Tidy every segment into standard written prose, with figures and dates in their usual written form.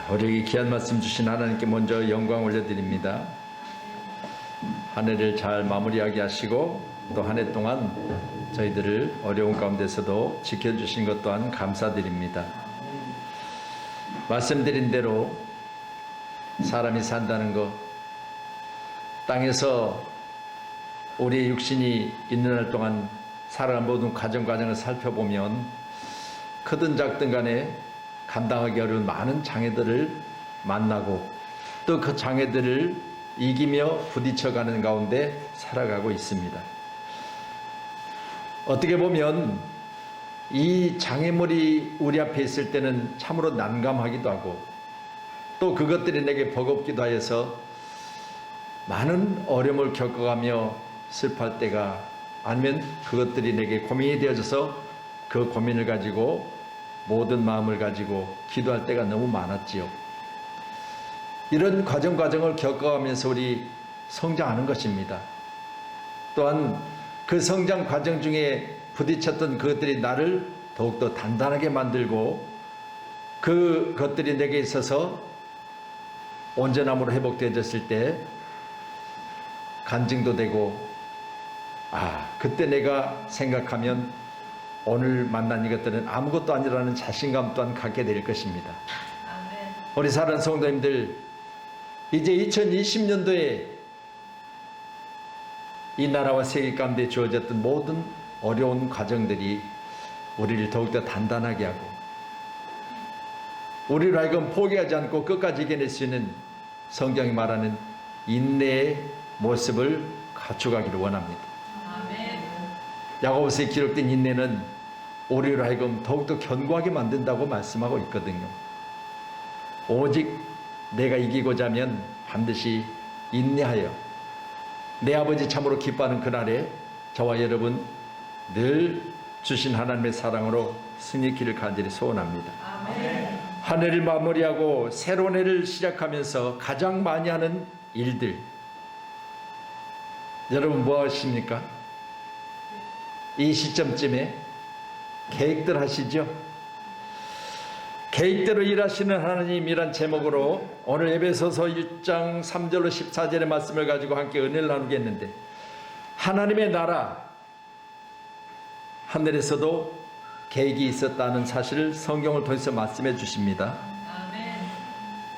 우리에게 귀한 말씀 주신 하나님께 먼저 영광 올려드립니다. 한 해를 잘 마무리하게 하시고 또 한 해 동안 저희들을 어려운 가운데서도 지켜주신 것 또한 감사드립니다. 말씀드린 대로 사람이 산다는 것, 땅에서 우리의 육신이 있는 날 동안 살아가는 모든 과정을 살펴보면 크든 작든 간에 감당하기 어려운 많은 장애들을 만나고 또 그 장애들을 이기며 부딪혀가는 가운데 살아가고 있습니다. 어떻게 보면 이 장애물이 우리 앞에 있을 때는 참으로 난감하기도 하고 또 그것들이 내게 버겁기도 하여서 많은 어려움을 겪어가며 슬퍼할 때가 아니면 그것들이 내게 고민이 되어져서 그 고민을 가지고 모든 마음을 가지고 기도할 때가 너무 많았지요. 이런 과정을 겪어가면서 우리 성장하는 것입니다. 또한 그 성장 과정 중에 부딪혔던 그것들이 나를 더욱더 단단하게 만들고 그것들이 내게 있어서 온전함으로 회복되어졌을 때 간증도 되고 그때 내가 생각하면 오늘 만난 이것들은 아무것도 아니라는 자신감 또한 갖게 될 것입니다. 아멘. 우리 사랑하는 성도님들, 이제 2020년도에 이 나라와 세계 가운데 주어졌던 모든 어려운 과정들이 우리를 더욱더 단단하게 하고 우리로 하여금 포기하지 않고 끝까지 이겨낼 수 있는 성경이 말하는 인내의 모습을 갖춰가기를 원합니다. 아멘. 야고보서에 기록된 인내는 우리로 하여금 더욱더 견고하게 만든다고 말씀하고 있거든요. 오직 내가 이기고자 하면 반드시 인내하여 내 아버지 참으로 기뻐하는 그날에 저와 여러분 늘 주신 하나님의 사랑으로 승리의 길을 간절히 소원합니다. 아멘. 한 해를 마무리하고 새로운 해를 시작하면서 가장 많이 하는 일들, 여러분 뭐 하십니까? 이 시점쯤에 계획들 하시죠? 계획대로 일하시는 하나님이란 제목으로 오늘 에베소서 1장 3절로 14절의 말씀을 가지고 함께 은혜를 나누겠는데, 하나님의 나라 하늘에서도 계획이 있었다는 사실을 성경을 통해서 말씀해 주십니다. 아멘.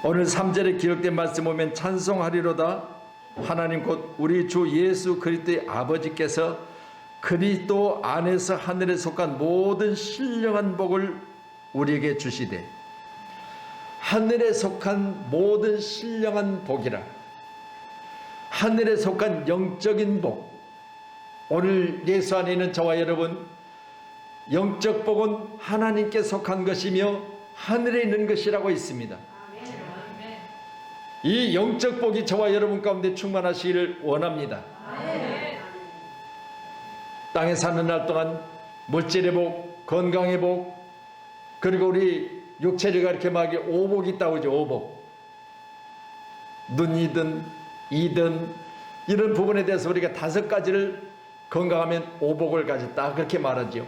오늘 3절에 기록된 말씀 보면 찬송하리로다 하나님 곧 우리 주 예수 그리스도의 아버지께서 그리스도 안에서 하늘에 속한 모든 신령한 복을 우리에게 주시되, 하늘에 속한 모든 신령한 복이라, 하늘에 속한 영적인 복. 오늘 예수 안에 있는 저와 여러분, 영적 복은 하나님께 속한 것이며 하늘에 있는 것이라고 있습니다. 이 영적 복이 저와 여러분 가운데 충만하시기를 원합니다. 땅에 사는 날 동안 물질의 복, 건강의 복, 그리고 우리 육체를 가리켜 말하기에 오복이 있다고 하죠. 오복. 눈이든 이든 이런 부분에 대해서 우리가 5가지를 건강하면 오복을 가졌다 그렇게 말하죠.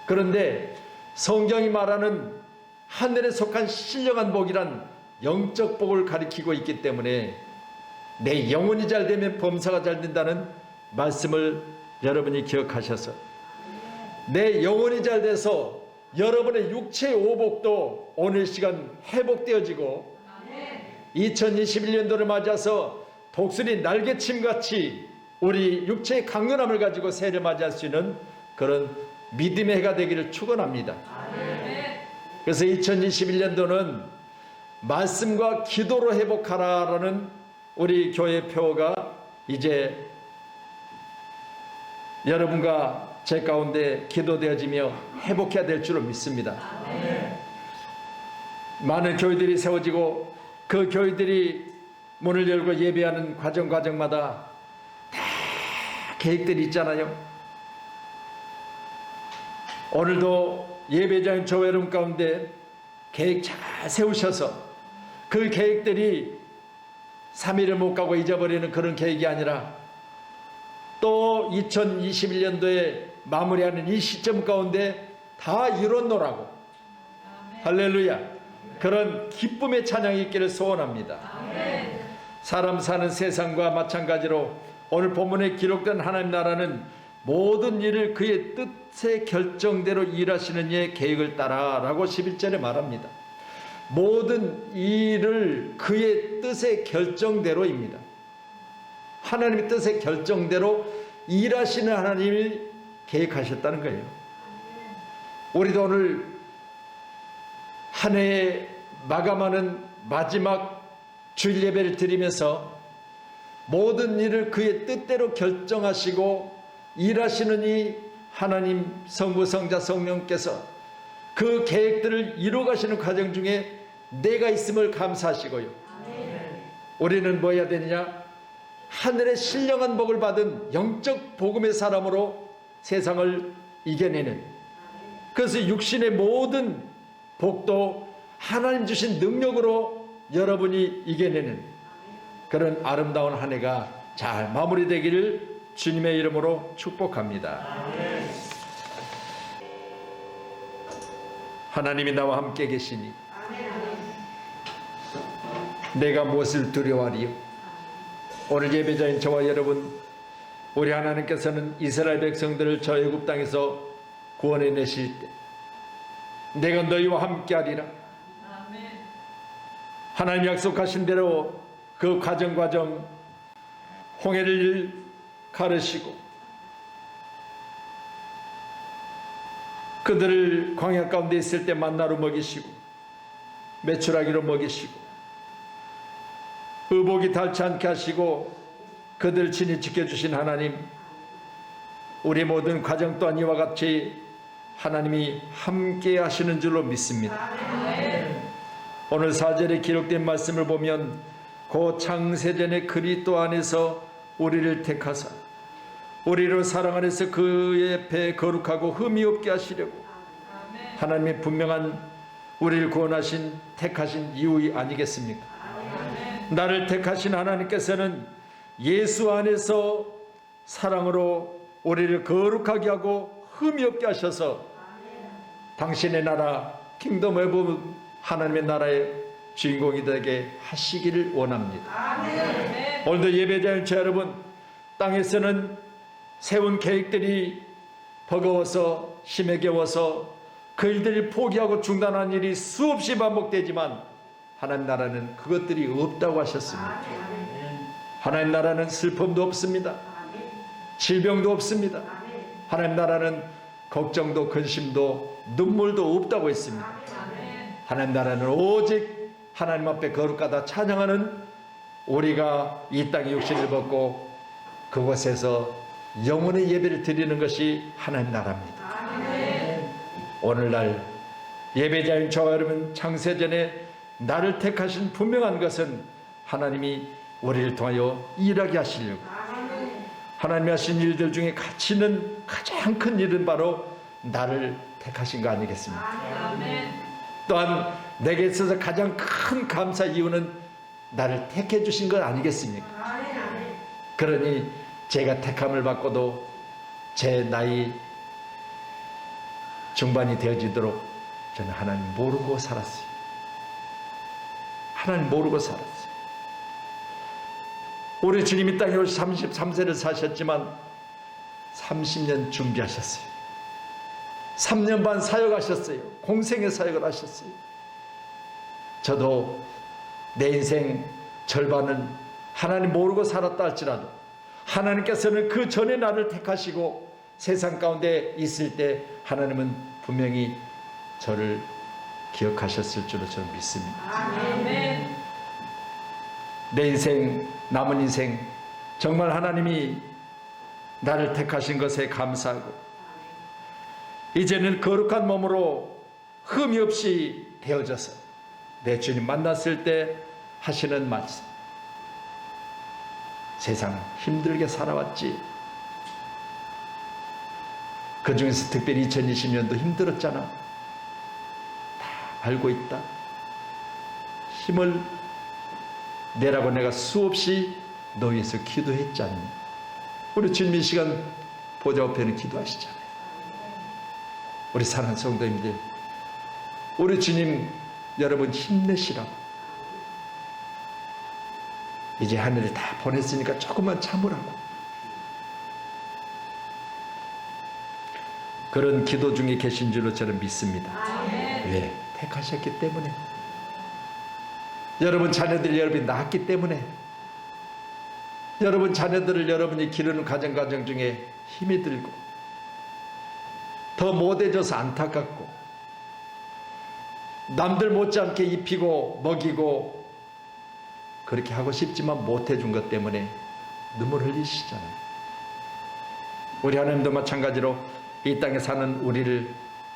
그런데 성경이 말하는 하늘에 속한 신령한 복이란 영적 복을 가리키고 있기 때문에 내 영혼이 잘 되면 범사가 잘 된다는 말씀을 여러분이 기억하셔서 내 영혼이 잘 돼서 여러분의 육체의 오복도 오늘 시간 회복되어지고 2021년도를 맞아서 독수리 날개침같이 우리 육체의 강건함을 가지고 새해를 맞이할 수 있는 그런 믿음의 해가 되기를 축원합니다. 그래서 2021년도는 말씀과 기도로 회복하라라는 우리 교회 표어가 이제 여러분과 제 가운데 기도되어지며 회복해야 될 줄로 믿습니다. 많은 교회들이 세워지고 그 교회들이 문을 열고 예배하는 과정마다 다 계획들이 있잖아요. 오늘도 예배자인 저 여러분 가운데 계획 잘 세우셔서 그 계획들이 3일을 못 가고 잊어버리는 그런 계획이 아니라 또 2021년도에 마무리하는 이 시점 가운데 다 이뤘노라고. 할렐루야. 그런 기쁨의 찬양이 있기를 소원합니다. 사람 사는 세상과 마찬가지로 오늘 본문에 기록된 하나님 나라는 모든 일을 그의 뜻의 결정대로 일하시는 이의 계획을 따라 라고 11절에 말합니다. 모든 일을 그의 뜻의 결정대로입니다. 하나님의 뜻의 결정대로 일하시는 하나님이 계획하셨다는 거예요. 우리도 오늘 한 해에 마감하는 마지막 주일 예배를 드리면서 모든 일을 그의 뜻대로 결정하시고 일하시는 이 하나님 성부 성자 성령께서 그 계획들을 이루어가시는 과정 중에 내가 있음을 감사하시고요. 우리는 뭐 해야 되느냐? 하늘의 신령한 복을 받은 영적 복음의 사람으로 세상을 이겨내는, 그래서 육신의 모든 복도 하나님 주신 능력으로 여러분이 이겨내는 그런 아름다운 한 해가 잘 마무리되기를 주님의 이름으로 축복합니다. 하나님이 나와 함께 계시니 내가 무엇을 두려워하리요? 오늘 예배자인 저와 여러분, 우리 하나님께서는 이스라엘 백성들을 저 애굽 땅에서 구원해 내실 때 내가 너희와 함께 하리라, 하나님 약속하신 대로 그 과정 홍해를 가르시고 그들을 광야 가운데 있을 때 만나로 먹이시고 메추라기로 먹이시고 의복이 닳지 않게 하시고 그들 친히 지켜주신 하나님, 우리 모든 과정 또한 이와 같이 하나님이 함께 하시는 줄로 믿습니다. 오늘 4절에 기록된 말씀을 보면 그 창세전의 그리스도 안에서 우리를 택하사 우리를 사랑 안에서 그의 배 거룩하고 흠이 없게 하시려고 하나님의 분명한 우리를 구원하신 택하신 이유이 아니겠습니까? 나를 택하신 하나님께서는 예수 안에서 사랑으로 우리를 거룩하게 하고 흠이 없게 하셔서 당신의 나라 킹덤 오브 하나님의 나라의 주인공이 되게 하시기를 원합니다. 오늘도 예배자인 저 여러분, 땅에서는 세운 계획들이 버거워서 힘에 겨워서 그 일들이 포기하고 중단한 일이 수없이 반복되지만 하나님 나라는 그것들이 없다고 하셨습니다. 하나님 나라는 슬픔도 없습니다. 질병도 없습니다. 하나님 나라는 걱정도 근심도 눈물도 없다고 했습니다. 하나님 나라는 오직 하나님 앞에 거룩하다 찬양하는 우리가 이 땅에 육신을 벗고 그곳에서 영혼의 예배를 드리는 것이 하나님 나라입니다. 오늘날 예배자인 저와 여러분, 창세전에 나를 택하신 분명한 것은 하나님이 우리를 통하여 일하게 하시려고, 하나님이 하신 일들 중에 가치 있는 가장 큰 일은 바로 나를 택하신 거 아니겠습니까? 또한 내게 있어서 가장 큰 감사 이유는 나를 택해 주신 것 아니겠습니까? 그러니 제가 택함을 받고도 제 나이 중반이 되어지도록 저는 하나님 모르고 살았어요. 하나님 모르고 살았어요. 우리 주님이 땅에 오시 33세를 사셨지만 30년 준비하셨어요. 3년 반 사역하셨어요. 공생의 사역을 하셨어요. 저도 내 인생 절반은 하나님 모르고 살았다 할지라도 하나님께서는 그 전에 나를 택하시고 세상 가운데 있을 때 하나님은 분명히 저를 기억하셨을 줄로 저는 믿습니다. 아멘. 내 인생, 남은 인생 정말 하나님이 나를 택하신 것에 감사하고 이제는 거룩한 몸으로 흠이 없이 되어져서 내 주님 만났을 때 하시는 말씀, 세상 힘들게 살아왔지, 그 중에서 특별히 2020년도 힘들었잖아, 다 알고 있다, 힘을 내라고 내가 수없이 너 위해서 기도했잖니. 우리 주님 이 시간 보좌 앞에는 기도하시잖아요. 우리 사랑하는 성도님들, 우리 주님 여러분 힘내시라고. 이제 하늘을 다 보냈으니까 조금만 참으라고. 그런 기도 중에 계신 줄로 저는 믿습니다. 왜? 택하셨기 때문에. 여러분 자녀들이 여러분이 낳았기 때문에. 여러분 자녀들을 여러분이 기르는 과정 중에 힘이 들고 더 못해져서 안타깝고 남들 못지않게 입히고 먹이고 그렇게 하고 싶지만 못해준 것 때문에 눈물 흘리시잖아요. 우리 하나님도 마찬가지로 이 땅에 사는 우리를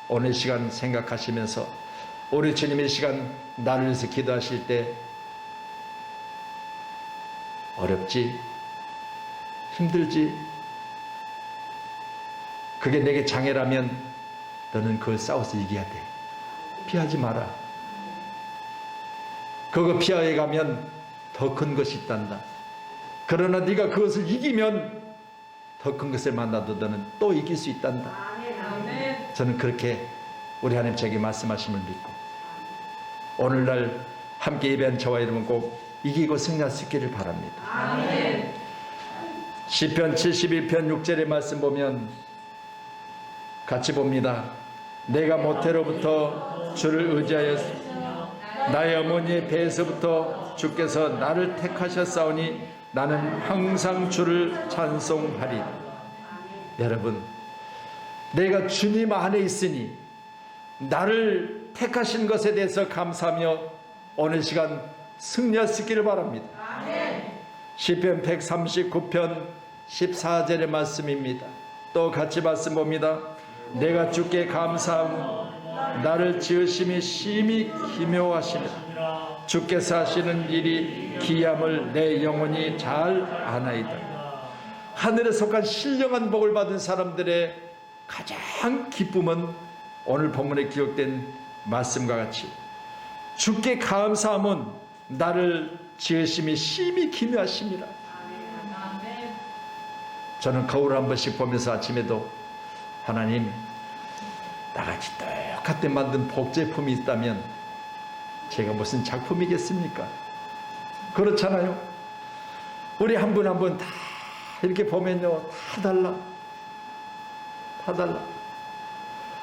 오늘 시간 생각하시면서 우리 주님의 시간 나를 위해서 기도하실 때 어렵지? 힘들지? 그게 내게 장애라면 너는 그걸 싸워서 이겨야 돼. 피하지 마라. 그거 피하여 가면 더 큰 것이 있단다. 그러나 네가 그것을 이기면 더 큰 것을 만나도 너는 또 이길 수 있단다. 저는 그렇게 우리 하나님 저에게 말씀하심을 믿고 오늘날 함께 예배한 저와 여러분 꼭 이기고 승리할 수 있기를 바랍니다. 아멘. 시편 71편 6절의 말씀 보면 같이 봅니다. 내가 모태로부터 주를 의지하였으며 나의 어머니의 배에서부터 주께서 나를 택하셨사오니 나는 항상 주를 찬송하리라. 여러분, 내가 주님 안에 있으니 나를 택하신 것에 대해서 감사하며 오늘 시간 승리할 수 있기를 바랍니다. 시편 139편 14절의 말씀입니다. 또 같이 말씀 봅니다. 내가 주께 감사하고 나를 지으심이 심히 기묘하시며 주께서 하시는 일이 기함을 내 영혼이 잘 아나이다. 하늘에 속한 신령한 복을 받은 사람들의 가장 기쁨은 오늘 본문에 기록된 말씀과 같이 주께 감사함은 나를 지으심이 심히 기묘하심이라. 저는 거울 한 번씩 보면서 아침에도 하나님, 나같이 똑같이 만든 복제품이 있다면 제가 무슨 작품이겠습니까? 그렇잖아요. 우리 한 분 한 분 다 이렇게 보면요, 다 달라. 다 달라.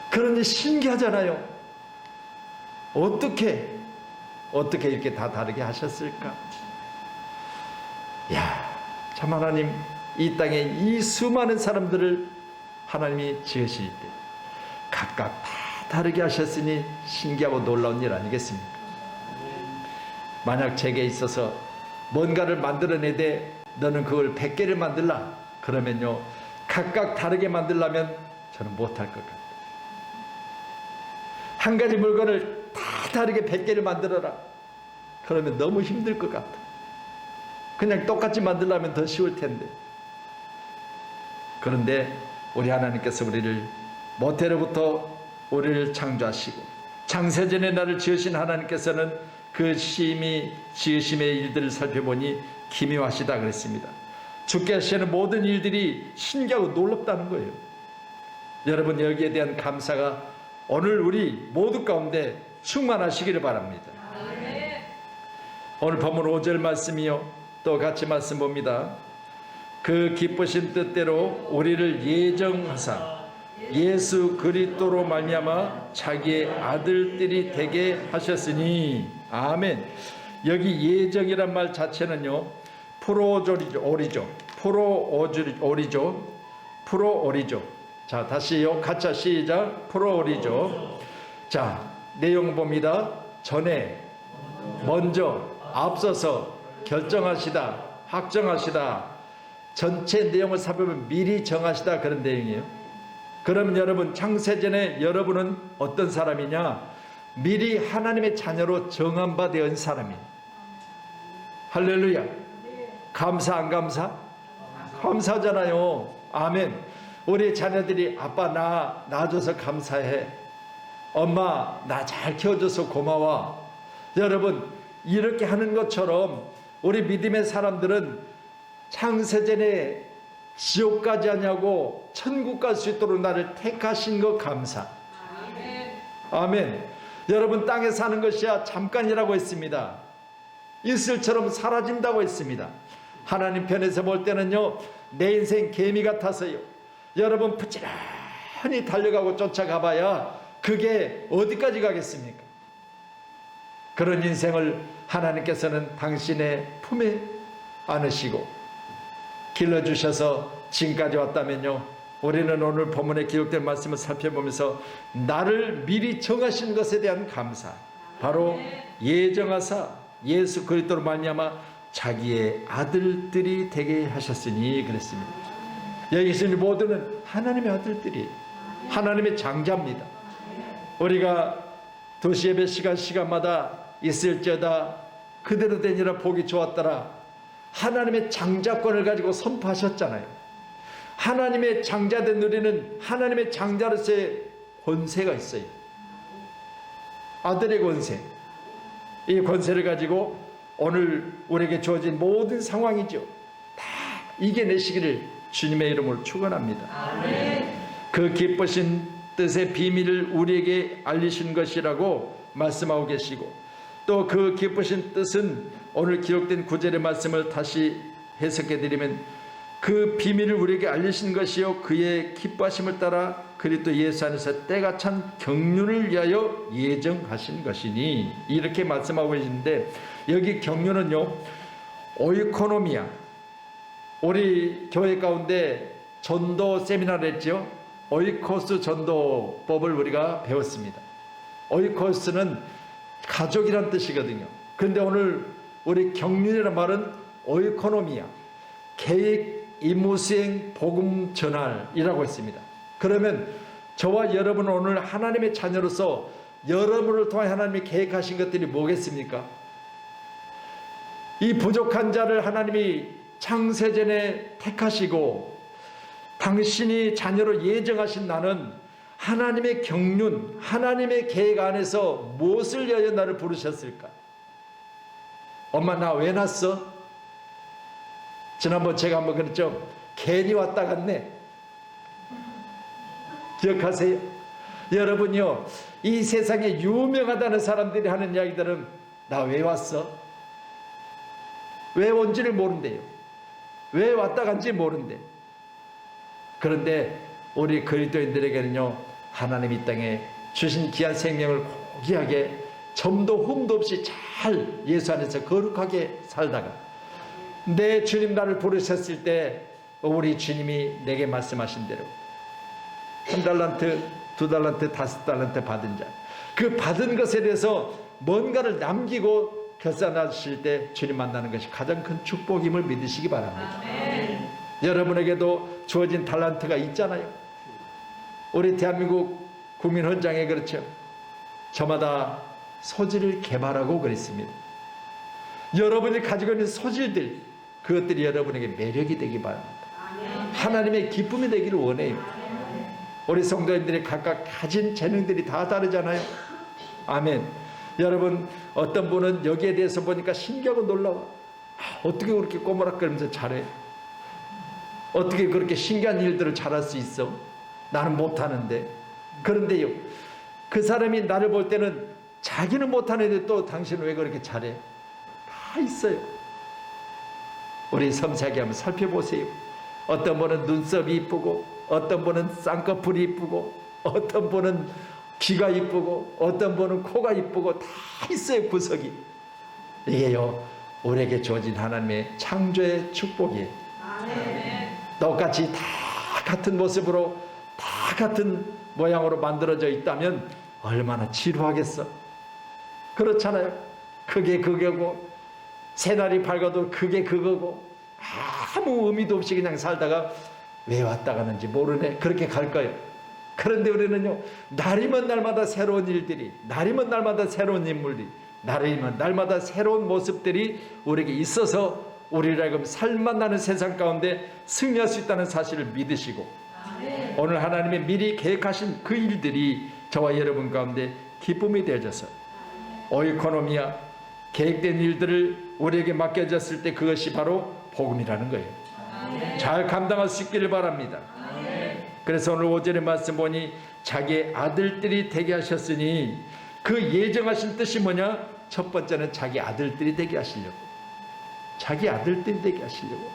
그런데 신기하잖아요. 어떻게 이렇게 다 다르게 하셨을까? 야, 참 하나님, 이 땅에 이 수많은 사람들을 하나님이 지으실 때 각각 다 다르게 하셨으니 신기하고 놀라운 일 아니겠습니까? 만약 제게 있어서 뭔가를 만들어내되 너는 그걸 100개를 만들라 그러면요, 각각 다르게 만들려면 저는 못할 것 같아요. 한 가지 물건을 다 다르게 100개를 만들어라 그러면 너무 힘들 것 같아. 그냥 똑같이 만들려면 더 쉬울 텐데. 그런데 우리 하나님께서 우리를 모태로부터 우리를 창조하시고 창세전에 나를 지으신 하나님께서는 그 심히 지으심의 일들을 살펴보니 기묘하시다 그랬습니다. 주께 하시는 모든 일들이 신기하고 놀랍다는 거예요. 여러분, 여기에 대한 감사가 오늘 우리 모두 가운데 충만하시기를 바랍니다. 오늘 본문 5절 말씀이요, 또 같이 말씀 봅니다. 그 기쁘신 뜻대로 우리를 예정하사 예수 그리스도로 말미암아 자기의 아들들이 되게 하셨으니. 아멘. 여기 예정이란 말 자체는요, 프로오리죠. 자, 다시요, 같이 시작. 프로오리죠. 자, 내용 봅니다. 전에, 먼저, 앞서서 결정하시다, 확정하시다, 전체 내용을 살펴보면 미리 정하시다, 그런 내용이에요. 그러면 여러분, 창세전에 여러분은 어떤 사람이냐? 미리 하나님의 자녀로 정한 바 되은 사람이에요. 할렐루야. 감사 안 감사? 감사하잖아요. 아멘. 우리 자녀들이 아빠 나 낳아줘서 감사해. 엄마 나 잘 키워줘서 고마워. 여러분, 이렇게 하는 것처럼 우리 믿음의 사람들은 창세전에 지옥 가지 않냐고 천국 갈 수 있도록 나를 택하신 것 감사. 아멘. 아멘. 여러분, 땅에 사는 것이야 잠깐이라고 했습니다. 이슬처럼 사라진다고 했습니다. 하나님 편에서 볼 때는요, 내 인생 개미 같아서요, 여러분 부지런히 달려가고 쫓아가봐야 그게 어디까지 가겠습니까? 그런 인생을 하나님께서는 당신의 품에 안으시고 길러주셔서 지금까지 왔다면요, 우리는 오늘 본문에 기록된 말씀을 살펴보면서 나를 미리 정하신 것에 대한 감사, 바로 예정하사 예수 그리스도로 말미암아 자기의 아들들이 되게 하셨으니 그랬습니다. 여기 계신 모두는 하나님의 아들들이, 하나님의 장자입니다. 우리가 도시 예배 시간마다 있을지어다 그대로 되니라 보기 좋았더라, 하나님의 장자권을 가지고 선포하셨잖아요. 하나님의 장자된 우리는 하나님의 장자로서의 권세가 있어요. 아들의 권세, 이 권세를 가지고 오늘 우리에게 주어진 모든 상황이죠, 다 이겨내시기를 주님의 이름으로 축원합니다. 아멘. 그 기쁘신 뜻의 비밀을 우리에게 알리신 것이라고 말씀하고 계시고, 또 그 기쁘신 뜻은 오늘 기록된 구절의 말씀을 다시 해석해 드리면, 그 비밀을 우리에게 알리신 것이요 그의 기뻐하심을 따라 그리스도 예수 안에서 때가 찬 경륜을 위하여 예정하신 것이니, 이렇게 말씀하고 계시는데, 여기 경륜은요 오이코노미아, 우리 교회 가운데 전도 세미나를 했죠. 오이코스 전도법을 우리가 배웠습니다. 오이코스는 가족이란 뜻이거든요. 그런데 오늘 우리 경륜이라는 말은 오이코노미아, 계획 임무 수행 복음 전할이라고 했습니다. 그러면 저와 여러분은 오늘 하나님의 자녀로서 여러분을 통해 하나님이 계획하신 것들이 뭐겠습니까? 이 부족한 자를 하나님이 창세전에 택하시고 당신이 자녀로 예정하신 나는 하나님의 경륜, 하나님의 계획 안에서 무엇을 위하여 나를 부르셨을까? 엄마, 나 왜 낳았어? 지난번 제가 한번 그랬죠. 괜히 왔다 갔네. 기억하세요? 여러분요, 이 세상에 유명하다는 사람들이 하는 이야기들은 나 왜 왔어? 왜 온지를 모른대요. 왜 왔다 간지 모른대. 그런데 우리 그리스도인들에게는요, 하나님 이 땅에 주신 귀한 생명을 고귀하게 점도 흠도 없이 잘 예수 안에서 거룩하게 살다가 내 주님 나를 부르셨을 때 우리 주님이 내게 말씀하신 대로 3달란트, 2달란트, 5달란트 받은 자, 그 받은 것에 대해서 뭔가를 남기고 결산하실 때 주님 만나는 것이 가장 큰 축복임을 믿으시기 바랍니다. 아멘. 여러분에게도 주어진 달란트가 있잖아요. 우리 대한민국 국민헌장에 그렇죠. 저마다 소질을 개발하고 그랬습니다. 여러분이 가지고 있는 소질들, 그것들이 여러분에게 매력이 되기 바랍니다. 하나님의 기쁨이 되기를 원해요. 우리 성도님들이 각각 가진 재능들이 다 다르잖아요. 아멘. 여러분, 어떤 분은 여기에 대해서 보니까 신기하고 놀라워. 어떻게 그렇게 꼬무락거리면서 잘해? 어떻게 그렇게 신기한 일들을 잘할 수 있어? 나는 못하는데. 그런데요, 그 사람이 나를 볼 때는 자기는 못하는데 또 당신은 왜 그렇게 잘해? 다 있어요. 우리 섬세하게 한번 살펴보세요. 어떤 분은 눈썹이 이쁘고, 어떤 분은 쌍꺼풀이 이쁘고, 어떤 분은 귀가 이쁘고, 어떤 분은 코가 이쁘고, 다 있어요, 구석이. 이게요, 우리에게 주어진 하나님의 창조의 축복이에요. 아멘. 똑같이 다 같은 모습으로, 다 같은 모양으로 만들어져 있다면 얼마나 지루하겠어. 그렇잖아요. 그게 그거고, 새날이 밝아도 그게 그거고, 아무 의미도 없이 그냥 살다가 왜 왔다 가는지 모르네, 그렇게 갈 거예요. 그런데 우리는요, 날이면 날마다 새로운 일들이, 날이면 날마다 새로운 인물들이, 날이면 날마다 새로운 모습들이 우리에게 있어서 우리를 하여금 살만 나는 세상 가운데 승리할 수 있다는 사실을 믿으시고, 오늘 하나님의 미리 계획하신 그 일들이 저와 여러분 가운데 기쁨이 되어져서 오이코노미아, 계획된 일들을 우리에게 맡겨졌을 때 그것이 바로 복음이라는 거예요. 잘 감당할 수 있기를 바랍니다. 그래서 오늘 5절의 말씀 보니 자기의 아들들이 되게 하셨으니, 그 예정하신 뜻이 뭐냐? 첫 번째는 자기 아들들이 되게 하시려고. 자기 아들들이 되게 하시려고.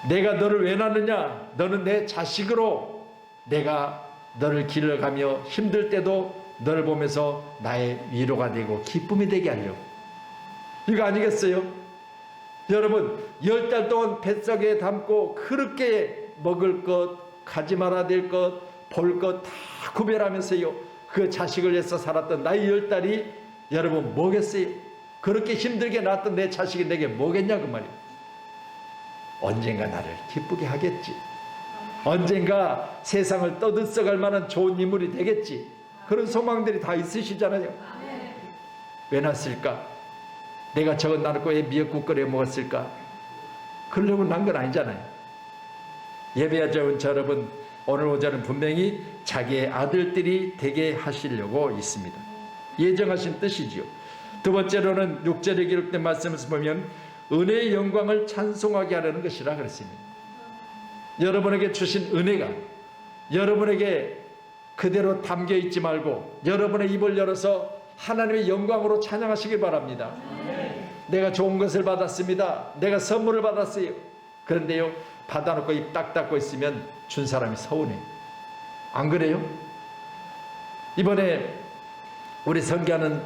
내가 너를 왜 낳느냐? 너는 내 자식으로 내가 너를 길러가며 힘들 때도 너를 보면서 나의 위로가 되고 기쁨이 되게 하려고. 이거 아니겠어요? 여러분 10달 동안 뱃속에 담고 그렇게 먹을 것, 가지 말아야 될 것, 볼 것 다 구별하면서요 그 자식을 위해서 살았던 나의 10달이 여러분 뭐겠어요? 그렇게 힘들게 낳았던 내 자식이 내게 뭐겠냐 그 말이에요. 언젠가 나를 기쁘게 하겠지. 언젠가 세상을 떠들썩할 만한 좋은 인물이 되겠지. 그런 소망들이 다 있으시잖아요. 왜 낳았을까? 내가 저거 낳고 왜 미역국 끓여 먹었을까? 그러려고 난 건 아니잖아요. 예배하자는 여러분, 오늘 오전은 분명히 자기의 아들들이 되게 하시려고 있습니다. 예정하신 뜻이지요. 두 번째로는 6절에 기록된 말씀에서 보면 은혜의 영광을 찬송하게 하려는 것이라 그랬습니다. 여러분에게 주신 은혜가 여러분에게 그대로 담겨 있지 말고 여러분의 입을 열어서 하나님의 영광으로 찬양하시길 바랍니다. 내가 좋은 것을 받았습니다. 내가 선물을 받았어요. 그런데요 받아놓고 입 딱 닫고 있으면 준 사람이 서운해. 안 그래요? 이번에 우리 선교하는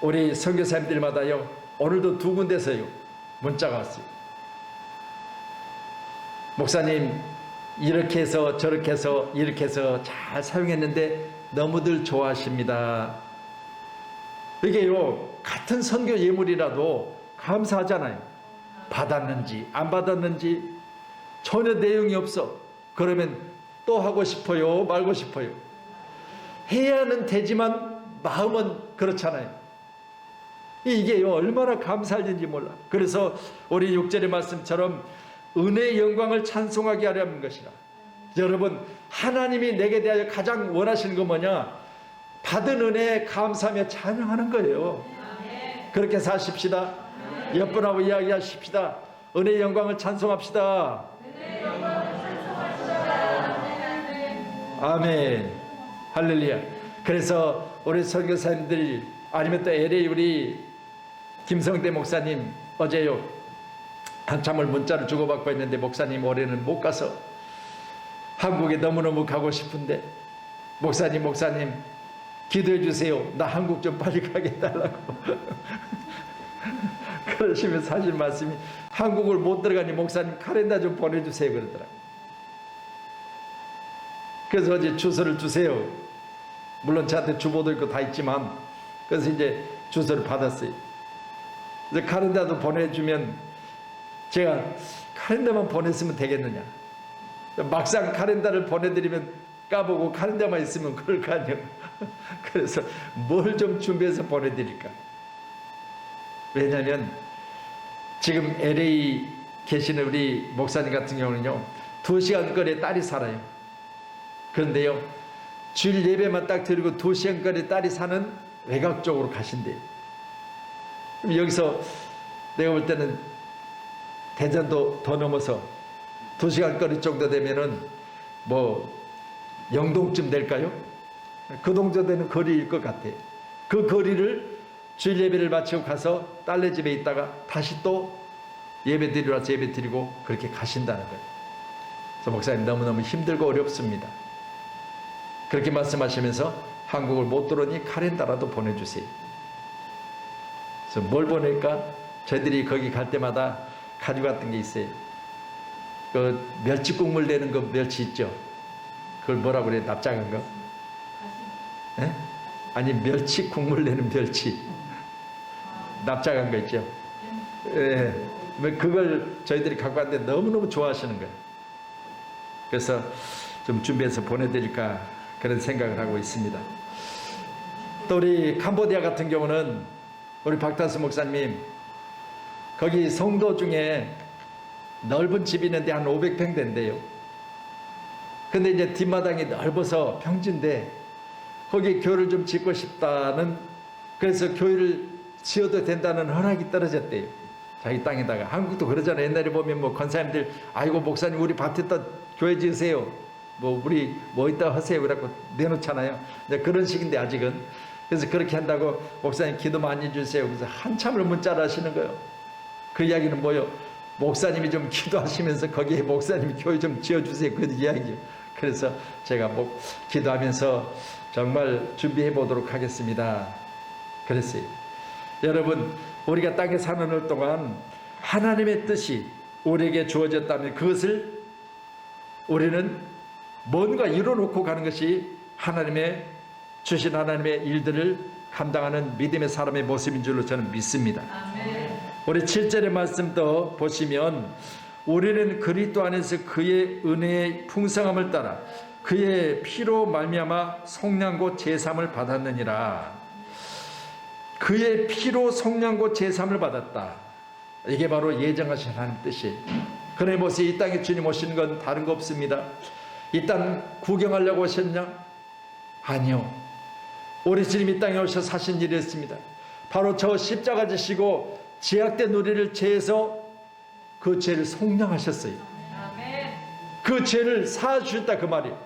우리 선교사님들마다요 오늘도 두 군데서요 문자가 왔어요. 목사님 이렇게 해서 저렇게 해서 이렇게 해서 잘 사용했는데 너무들 좋아하십니다. 이게요 같은 선교 예물이라도 감사하잖아요. 받았는지 안 받았는지 전혀 내용이 없어. 그러면 또 하고 싶어요 말고 싶어요? 해야는 되지만 마음은 그렇잖아요. 이게요 얼마나 감사할지 몰라. 그래서 우리 6절의 말씀처럼 은혜의 영광을 찬송하게 하려는 것이라. 여러분 하나님이 내게 대하여 가장 원하시는 건 뭐냐? 받은 은혜에 감사하며 찬양하는 거예요. 그렇게 사십시다. 옆분하고 이야기하십시다. 은혜의 영광을 찬송합시다. 아멘. 할렐루야. 그래서 우리 선교사님들 아니면 또 LA 우리 김성대 목사님 어제요 한참을 문자를 주고받고 있는데 목사님 올해는 못 가서 한국에 너무너무 가고 싶은데 목사님 기도해 주세요. 나 한국 좀 빨리 가게 해달라고. 그러시면서 하실 말씀이 한국을 못 들어가니 목사님 카렌다 좀 보내주세요 그러더라고요. 그래서 어제 주소를 주세요. 물론 저한테 주보도 있고 다 있지만 그래서 이제 주소를 받았어요. 이제 카렌다도 보내주면 제가 카렌다만 보냈으면 되겠느냐. 막상 카렌다를 보내드리면 까보고 카렌다만 있으면 그럴 거 아니에요. 그래서 뭘 좀 준비해서 보내드릴까. 왜냐하면 지금 LA 계시는 우리 목사님 같은 경우는요 2시간 거리에 딸이 살아요. 그런데요 주일 예배만 딱 드리고 2시간 거리에 딸이 사는 외곽 쪽으로 가신대요. 그럼 여기서 내가 볼 때는 대전도 더 넘어서 2시간 거리 정도 되면은 뭐 영동쯤 될까요? 그 정도 되는 거리일 것 같아요. 그 거리를 주일 예배를 마치고 가서 딸네 집에 있다가 다시 또 예배 드리러 와서 예배 드리고 그렇게 가신다는 거예요. 그래서 목사님 너무너무 힘들고 어렵습니다. 그렇게 말씀하시면서 한국을 못 들어오니 카렌다라도 보내주세요. 그래서 뭘 보낼까? 저희들이 거기 갈 때마다 가져갔던 게 있어요. 그 멸치 국물 내는 거 멸치 있죠? 그걸 뭐라고 그래요? 납작한 거? 예? 아니 멸치 국물 내는 멸치 납작한 거 있죠? 예. 그걸 저희들이 갖고 왔는데 너무너무 좋아하시는 거예요. 그래서 좀 준비해서 보내드릴까 그런 생각을 하고 있습니다. 또 우리 캄보디아 같은 경우는 우리 박다수 목사님 거기 성도 중에 넓은 집이 있는데 한 500평 된대요. 근데 이제 뒷마당이 넓어서 평지인데 거기에 교회를 좀 짓고 싶다는, 그래서 교회를 지어도 된다는 허락이 떨어졌대요. 자기 땅에다가. 한국도 그러잖아요. 옛날에 보면 뭐 권사님들 아이고 목사님 우리 밭에다 교회 지으세요. 뭐 우리 뭐 있다 하세요. 그래갖고 내놓잖아요. 근데 그런 식인데 아직은 그래서 그렇게 한다고 목사님 기도 많이 해주세요. 그래서 한참을 문자를 하시는 거예요. 그 이야기는 뭐요? 목사님이 좀 기도하시면서 거기에 목사님 교회 좀 지어주세요. 그 이야기죠. 그래서 제가 기도하면서 정말 준비해 보도록 하겠습니다. 그랬어요. 여러분, 우리가 땅에 사는 날 동안 하나님의 뜻이 우리에게 주어졌다면 그것을 우리는 뭔가 이뤄놓고 가는 것이 하나님의 주신 하나님의 일들을 감당하는 믿음의 사람의 모습인 줄로 저는 믿습니다. 아멘. 우리 7절의 말씀도 보시면 우리는 그리스도 안에서 그의 은혜의 풍성함을 따라 그의 피로 말미암아 속량고 제삼을 받았느니라. 그의 피로 속량고 제삼을 받았다. 이게 바로 예정하신 하나님 뜻이에요. 그의 모습 이 땅에 주님 오시는 건 다른 거 없습니다. 이 땅 구경하려고 오셨냐? 아니요. 우리 주님 이 땅에 오셔서 하신 일이 있습니다. 바로 저 십자가 지시고 죄악된 우리를 죄에서 그 죄를 속량하셨어요. 그 죄를 사하주셨다 그 말이에요.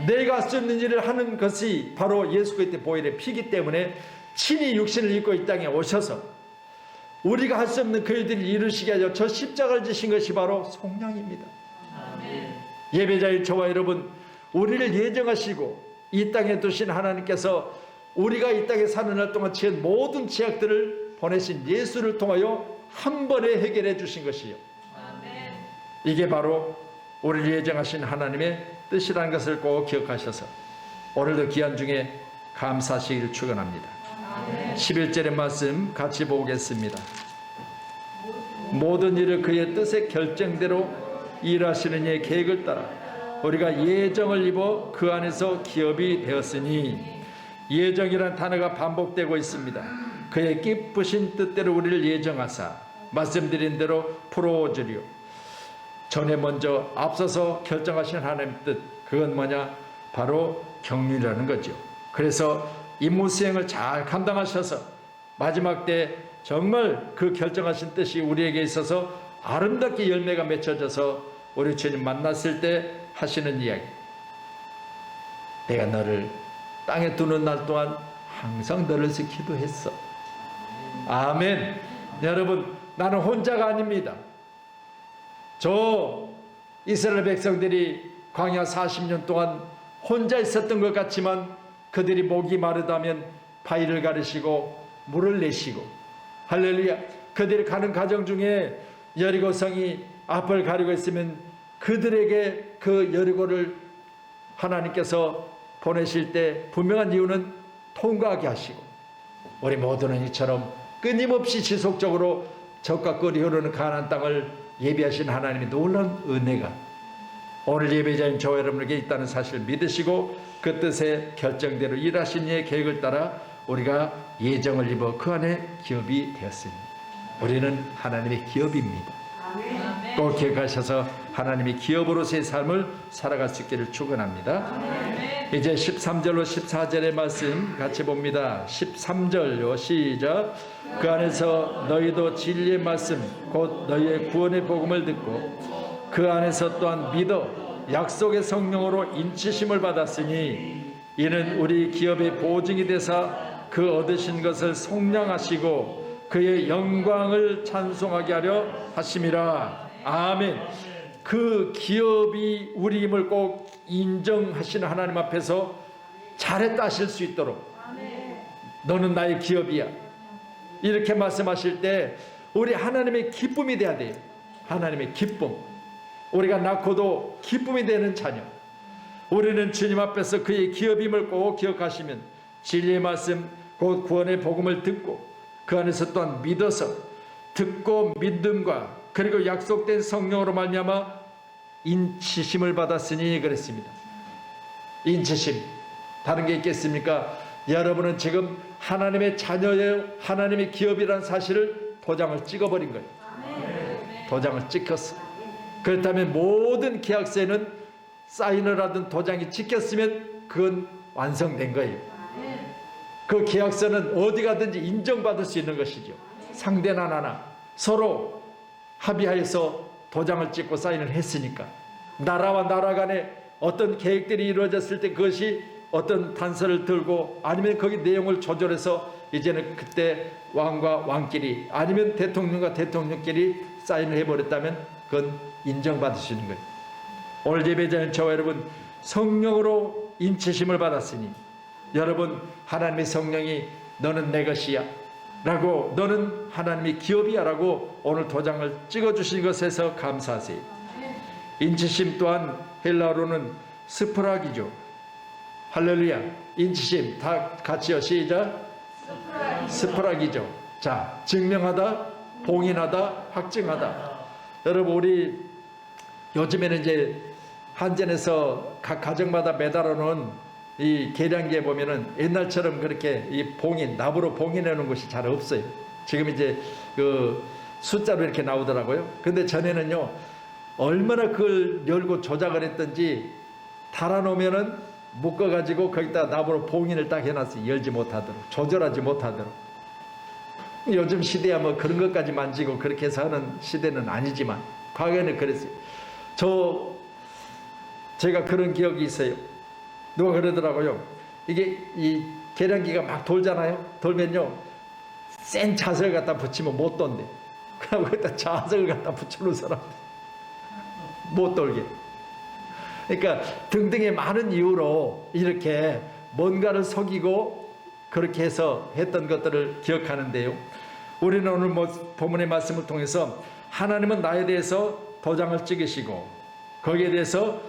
내가 할 수 없는 일을 하는 것이 바로 예수 그리스도의 보혈의 피기 때문에 친히 육신을 입고 이 땅에 오셔서 우리가 할 수 없는 그 일들을 이루시게 하여 저 십자가를 지신 것이 바로 속량입니다. 예배자인 저와 여러분, 우리를 예정하시고 이 땅에 두신 하나님께서 우리가 이 땅에 사는 날 동안 지은 모든 죄악들을 보내신 예수를 통하여 한 번에 해결해 주신 것이요. 이게 바로 우리를 예정하신 하나님의 뜻이라는 것을 꼭 기억하셔서 오늘도 귀한 중에 감사하시기를 축원합니다. 11절의 말씀 같이 보겠습니다. 모든 일을 그의 뜻의 결정대로 일하시는 이의 계획을 따라 우리가 예정을 입어 그 안에서 기업이 되었으니, 예정이란 단어가 반복되고 있습니다. 그의 기쁘신 뜻대로 우리를 예정하사 말씀드린 대로 풀어주리요. 전에 먼저 앞서서 결정하신 하나님의 뜻, 그건 뭐냐? 바로 경륜이라는 거죠. 그래서 임무 수행을 잘 감당하셔서 마지막 때 정말 그 결정하신 뜻이 우리에게 있어서 아름답게 열매가 맺혀져서 우리 주님 만났을 때 하시는 이야기. 내가 너를 땅에 두는 날 동안 항상 너를 위해서 기도했어. 아멘. 여러분, 나는 혼자가 아닙니다. 저 이스라엘 백성들이 광야 40년 동안 혼자 있었던 것 같지만 그들이 목이 마르다면 바위를 가르시고 물을 내시고, 할렐루야, 그들이 가는 과정 중에 여리고성이 앞을 가리고 있으면 그들에게 그 여리고를 하나님께서 보내실 때 분명한 이유는 통과하게 하시고, 우리 모두는 이처럼 끊임없이 지속적으로 적과 꿀이 흐르는 가나안 땅을 예비하신 하나님의 놀라운 은혜가 오늘 예배자인 저와 여러분에게 있다는 사실을 믿으시고 그 뜻의 결정대로 일하신 이의 계획을 따라 우리가 예정을 입어 그 안에 기업이 되었습니다. 우리는 하나님의 기업입니다. 꼭 기억하셔서 하나님의 기업으로서의 삶을 살아갈 수 있기를 축원합니다. 이제 13절로 14절의 말씀 같이 봅니다. 13절요, 시작. 그 안에서 너희도 진리의 말씀 곧 너희의 구원의 복음을 듣고 그 안에서 또한 믿어 약속의 성령으로 인치심을 받았으니 이는 우리 기업의 보증이 되사 그 얻으신 것을 속량하시고 그의 영광을 찬송하게 하려 하심이라. 아멘. 그 기업이 우리임을 꼭 인정하시는 하나님 앞에서 잘했다 하실 수 있도록 너는 나의 기업이야, 이렇게 말씀하실 때 우리 하나님의 기쁨이 돼야 돼요. 하나님의 기쁨. 우리가 낳고도 기쁨이 되는 자녀. 우리는 주님 앞에서 그의 기업임을 꼭 기억하시면 진리의 말씀 곧 구원의 복음을 듣고 그 안에서 또한 믿어서 듣고 믿음과 그리고 약속된 성령으로 말미암아 인치심을 받았으니 그랬습니다. 인치심, 다른 게 있겠습니까? 여러분은 지금 하나님의 자녀예요. 하나님의 기업이라는 사실을 도장을 찍어버린 거예요. 도장을 찍혔어. 그렇다면 모든 계약서에는 사인을 하든 도장이 찍혔으면 그건 완성된 거예요. 그 계약서는 어디 가든지 인정받을 수 있는 것이죠. 상대나 나나 서로 합의하여서 도장을 찍고 사인을 했으니까 나라와 나라 간에 어떤 계획들이 이루어졌을 때 그것이 어떤 단서를 들고 아니면 거기 내용을 조절해서 이제는 그때 왕과 왕끼리 아니면 대통령과 대통령끼리 사인을 해버렸다면 그건 인정받을 수 있는 거예요. 오늘 예배자인 저와 여러분 성령으로 인치심을 받았으니 여러분 하나님의 성령이 너는 내 것이야 라고 너는 하나님의 기업이야 라고 오늘 도장을 찍어주신 것에서 감사하세요. 인치심 또한 헬라어로는 스프락이죠. 할렐루야. 인치심 다 같이요. 시작. 스프락이죠. 자, 증명하다, 봉인하다, 확증하다. 여러분 우리 요즘에는 이제 한전에서 각 가정마다 매달아 놓은 이 계량기에 보면은 옛날처럼 그렇게 이 봉인, 납으로 봉인해 놓은 것이 잘 없어요. 지금 이제 그 숫자로 이렇게 나오더라고요. 근데 전에는요, 얼마나 그걸 열고 조작을 했던지 달아 놓으면은 묶어가지고 거기다 납으로 봉인을 딱 해놨어요. 열지 못하도록, 조절하지 못하도록. 요즘 시대야 뭐 그런 것까지 만지고 그렇게 해서 하는 시대는 아니지만 과거에는 그랬어요. 제가 그런 기억이 있어요. 누가 그러더라고요. 이게 이 계량기가 막 돌잖아요. 돌면요, 센 자석을 갖다 붙이면 못 돈대. 그러고 거기다 자석을 갖다 붙여놓은 사람들 못 돌게. 그러니까 등등의 많은 이유로 이렇게 뭔가를 속이고 그렇게 해서 했던 것들을 기억하는데요. 우리는 오늘 본문의 말씀을 통해서 하나님은 나에 대해서 도장을 찍으시고 거기에 대해서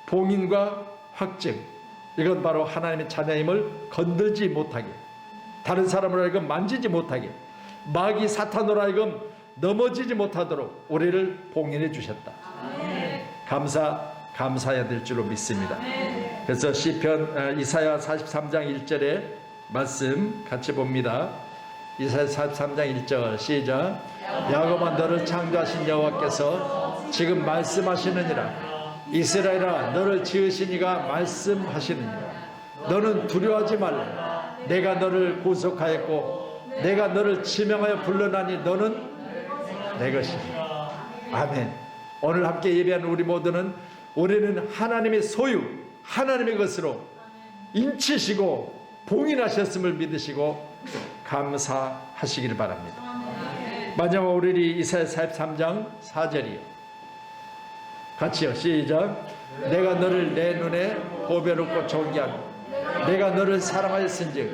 봉인과 확증, 이건 바로 하나님의 자녀임을 건들지 못하게, 다른 사람으로 하여금 만지지 못하게, 마귀 사탄으로 하여금 넘어지지 못하도록 우리를 봉인해 주셨다. 감사해야 될 줄로 믿습니다. 그래서 시편 이사야 43장 1절의 말씀 같이 봅니다. 이사야 43장 1절 시작. 야곱아 너를 창조하신 여호와께서 지금 말씀하시느니라. 이스라엘아 너를 지으신 이가 말씀하시느니라. 너는 두려워하지 말라. 내가 너를 구속하였고 내가 너를 지명하여 불러나니 너는 내 것이라. 아멘. 오늘 함께 예배하는 우리 모두는 우리는 하나님의 소유, 하나님의 것으로 인치시고 봉인하셨음을 믿으시고 감사하시기를 바랍니다. 마지막 우리 이사야 43장 4절이요. 같이요. 시작. 내가 너를 내 눈에 보배롭고 존귀하고 내가 너를 사랑하였은즉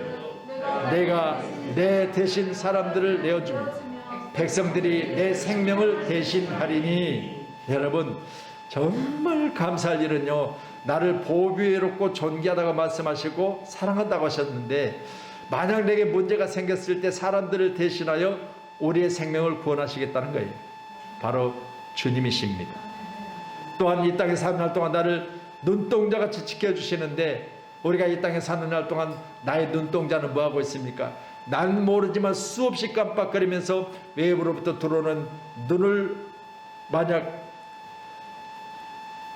내가 내 대신 사람들을 내어주며 백성들이 내 생명을 대신하리니. 여러분 정말 감사할 일은요, 나를 보배롭고 존귀하다고 말씀하시고 사랑한다고 하셨는데 만약 내게 문제가 생겼을 때 사람들을 대신하여 우리의 생명을 구원하시겠다는 거예요. 바로 주님이십니다. 또한 이 땅에 사는 날 동안 나를 눈동자같이 지켜주시는데 우리가 이 땅에 사는 날 동안 나의 눈동자는 뭐하고 있습니까? 난 모르지만 수없이 깜빡거리면서 외부로부터 들어오는 눈을 만약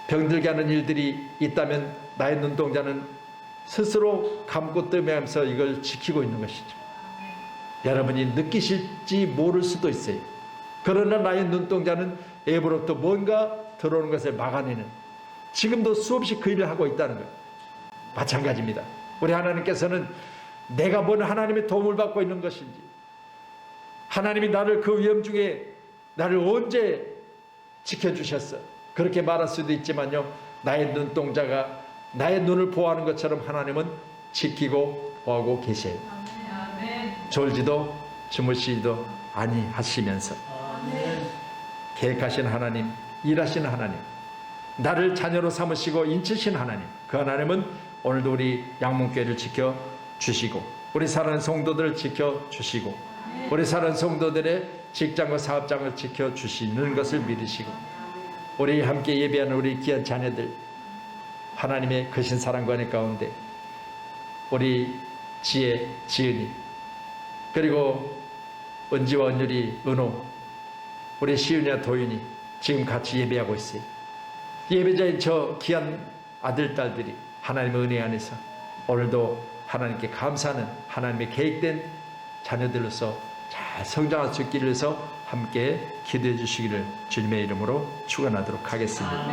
병들게 하는 일들이 있다면 나의 눈동자는 스스로 감고 뜨면서 이걸 지키고 있는 것이죠. 여러분이 느끼실지 모를 수도 있어요. 그러나 나의 눈동자는 외부로부터 뭔가 들어오는 것을 막아내는, 지금도 수없이 그 일을 하고 있다는 거예요. 마찬가지입니다. 우리 하나님께서는 내가 뭔 하나님의 도움을 받고 있는 것인지, 하나님이 나를 그 위험 중에 나를 언제 지켜주셨어, 그렇게 말할 수도 있지만요, 나의 눈동자가 나의 눈을 보호하는 것처럼 하나님은 지키고 보호하고 계셔요. 졸지도 주무시지도 아니하시면서 계획하신 하나님, 일하시는 하나님, 나를 자녀로 삼으시고 인치신 하나님, 그 하나님은 오늘도 우리 양문교회를 지켜주시고 우리 사랑하는 성도들을 지켜주시고 우리 사랑하는 성도들의 직장과 사업장을 지켜주시는 것을 믿으시고 우리 함께 예배하는 우리 귀한 자녀들, 하나님의 크신 사랑과 은혜 가운데 우리 지혜, 지은이, 그리고 은지와 은율이, 은호, 우리 시윤이와 도윤이 지금 같이 예배하고 있어요. 예배자인 저 귀한 아들, 딸들이 하나님의 은혜 안에서 오늘도 하나님께 감사하는 하나님의 계획된 자녀들로서 잘 성장할 수 있기를 위해서 함께 기도해 주시기를 주님의 이름으로 축원하도록 하겠습니다.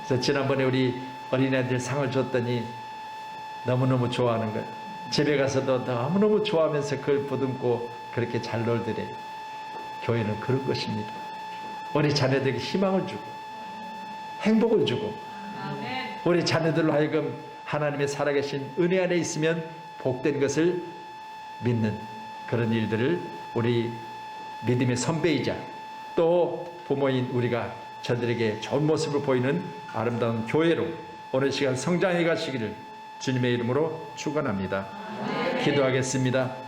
그래서 지난번에 우리 어린애들 상을 줬더니 너무너무 좋아하는 거예요. 집에 가서도 너무너무 좋아하면서 그걸 보듬고 그렇게 잘 놀더래요. 교회는 그런 것입니다. 우리 자녀들에게 희망을 주고 행복을 주고 우리 자녀들로 하여금 하나님의 살아계신 은혜 안에 있으면 복된 것을 믿는 그런 일들을 우리 믿음의 선배이자 또 부모인 우리가 저들에게 좋은 모습을 보이는 아름다운 교회로 오늘 시간 성장해 가시기를 주님의 이름으로 축원합니다. 기도하겠습니다.